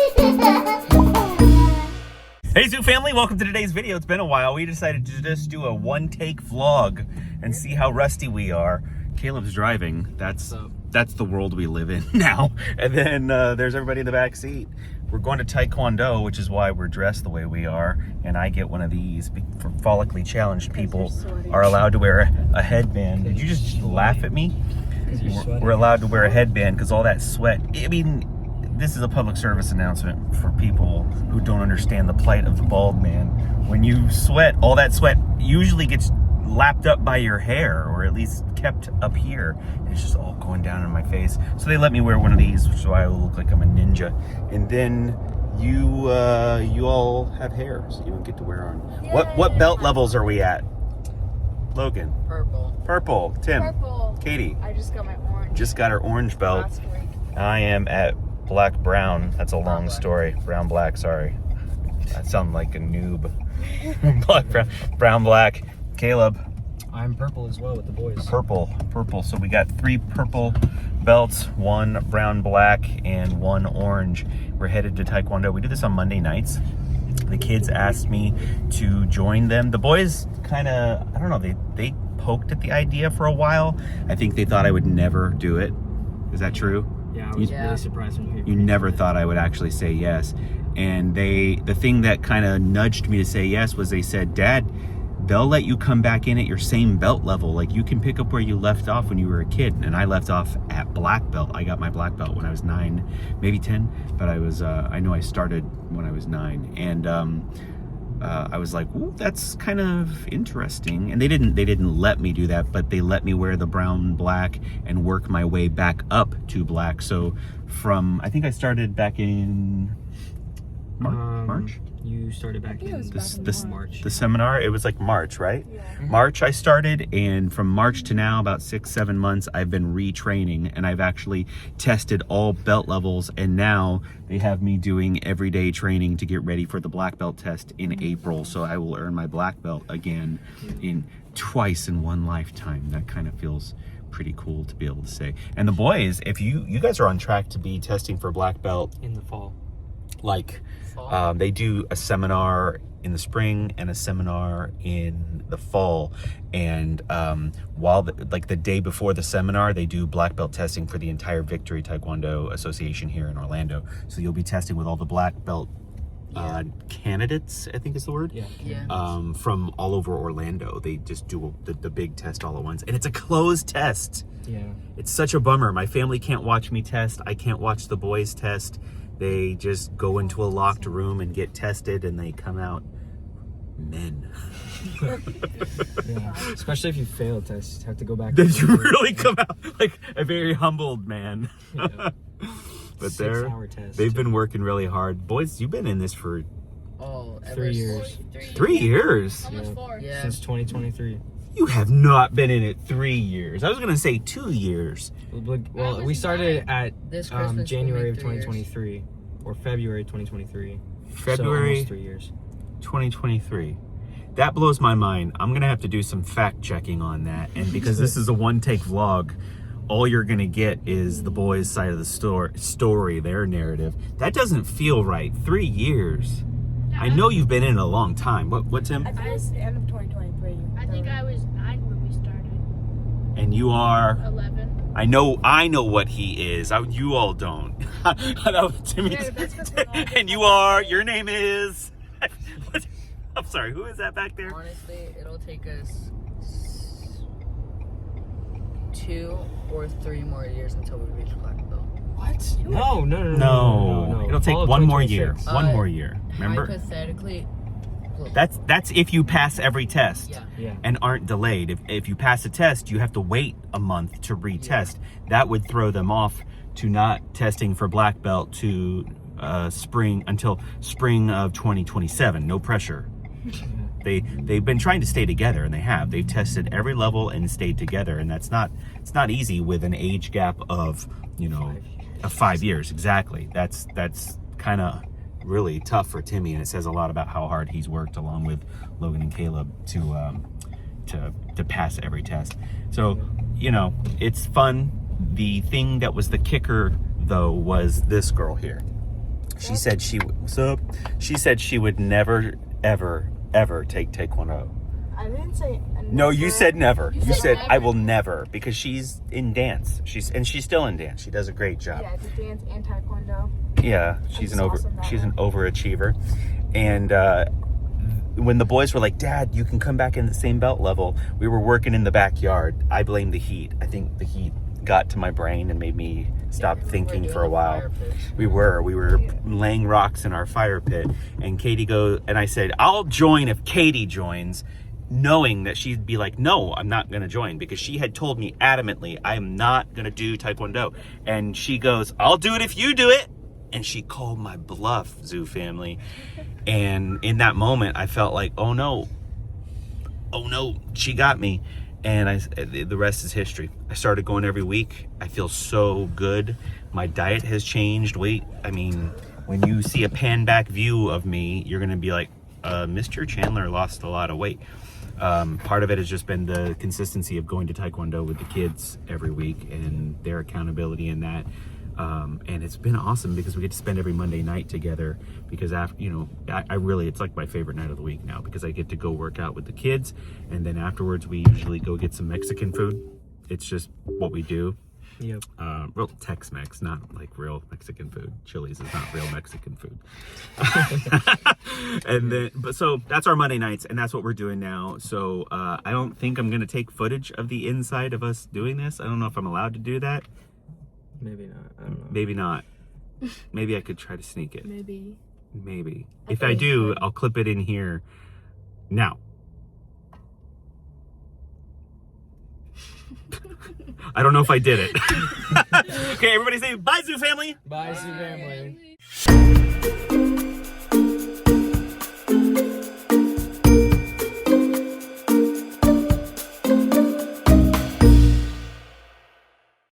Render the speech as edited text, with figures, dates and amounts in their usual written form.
Hey Zoo family, welcome to today's video. It's been a while. We decided to just do a one-take vlog and see how rusty we are. Caleb's driving. That's the world we live in now. And then there's everybody in the back seat. We're going to TaeKwonDo, which is why we're dressed the way we are. And I get one of these for follically challenged people are allowed to wear a headband. Did you just laugh at me? We're allowed to wear a headband because all that sweat. I mean, this is a public service announcement for people who don't understand the plight of the bald man. When you sweat, all that sweat usually gets lapped up by your hair, or at least kept up here. It's just all going down in my face. So they let me wear one of these, which is why I look like I'm a ninja. And then you all have hair, so you don't get to wear on. What belt levels are we at? Logan. Purple. Purple. Tim. Purple. Katie. I just got my orange. Just got her orange belt. Last week. I am at black brown. That's a long story. Brown black, sorry. That sounds like a noob. Black brown black. Caleb. I'm purple as well with the boys. Purple. So we got 3 purple belts, 1 brown black, and 1 orange. We're headed to TaeKwonDo. We do this on Monday nights. The kids asked me to join them. The boys kind of, I don't know, they poked at the idea for a while. I think they thought I would never do it. Is that true? Yeah, I was really surprised when you never thought I would actually say yes. And the thing that kind of nudged me to say yes was they said, Dad, they'll let you come back in at your same belt level. Like, you can pick up where you left off when you were a kid. And I left off at black belt. I got my black belt when I was 9, maybe 10. But I was, I know I started when I was 9. And I was like, ooh, that's kind of interesting. And they didn't let me do that, but they let me wear the brown black and work my way back up to black. So from, I think I started back in March? You started back in March. The seminar, it was like March, right? Yeah. March I started, and from March to now, about 6-7 months, I've been retraining, and I've actually tested all belt levels, and now they have me doing everyday training to get ready for the black belt test in April. So I will earn my black belt again twice in one lifetime. That kind of feels pretty cool to be able to say. And the boys, if you guys are on track to be testing for black belt in the fall. Like, they do a seminar in the spring and a seminar in the fall, and while the day before the seminar, they do black belt testing for the entire Victory Taekwondo Association here in Orlando. So you'll be testing with all the black belt candidates, I think is the word. From all over Orlando. They just do the big test all at once, and it's a closed test. Yeah, it's such a bummer. My family can't watch me test. I can't watch the boys test. They just go into a locked room and get tested, and they come out men. Yeah, especially if you fail a test, you have to go back. Did you really come out like a very humbled man? Yeah. But 6-hour test. They've been working really hard. Boys, you've been in this for 3 years. 3 years? Almost 4. Yeah. Since 2023. You have not been in it 3 years. I was gonna say 2 years. Well, we started at This January of 2023 or February 2023. February so almost 3 years. 2023. That blows my mind. I'm gonna have to do some fact checking on that. And because this is a one-take vlog, all you're gonna get is the boys' side of the story, their narrative. That doesn't feel right. 3 years. I know you've been in it a long time. What, Tim? I think it's the end of 2023. I think I was 9 when we started. And you are 11. I know what he is. You all don't. And you are. Your name is. I'm sorry. Who is that back there? Honestly, it'll take us 2 or 3 more years until we reach black belt. What? No. It'll take one more year. One more year. Remember? Hypothetically. That's if you pass every test Yeah. and aren't delayed. If you pass a test, you have to wait a month to retest. That would throw them off to not testing for black belt to until spring of 2027. No pressure. They've been trying to stay together, and they've tested every level and stayed together, and it's not easy with an age gap of 5 years. Exactly. That's kind of really tough for Timmy, and it says a lot about how hard he's worked along with Logan and Caleb to pass every test. So it's fun. The thing that was the kicker though was this girl here. She said she said she would never, ever take Taekwondo. I didn't say. No, you said never. You said never? I will never, because she's in dance. She's still in dance. She does a great job. Yeah, the dance and Taekwondo. Yeah, she's an awesome that she's way. an overachiever. And when the boys were like, "Dad, you can come back in the same belt level," we were working in the backyard. I blame the heat. I think the heat got to my brain and made me stop thinking for a while. We were laying rocks in our fire pit, and Katie goes, and I said, "I'll join if Katie joins," knowing that she'd be like, "No, I'm not gonna join," because she had told me adamantly, "I am not gonna do Taekwondo." And she goes, "I'll do it if you do it." And she called my bluff, Zoo family. And in that moment, I felt like, oh no, she got me. And the rest is history. I started going every week. I feel so good. My diet has changed. I mean, when you see a pan back view of me, you're gonna be like, Mr. Chandler lost a lot of weight. Part of it has just been the consistency of going to Taekwondo with the kids every week and their accountability in that. And it's been awesome because we get to spend every Monday night together, because after, I really, it's like my favorite night of the week now, because I get to go work out with the kids, and then afterwards we usually go get some Mexican food. It's just what we do. Yep. Real Tex-Mex, not like real Mexican food. Chili's is not real Mexican food. So that's our Monday nights, and that's what we're doing now. So I don't think I'm gonna take footage of the inside of us doing this. I don't know if I'm allowed to do that. Maybe not. I don't know. Maybe not. Maybe I could try to sneak it. Maybe. If I do, I'll clip it in here now. I don't know if I did it. Okay, everybody say bye, Zoo family. Bye, Zoo family.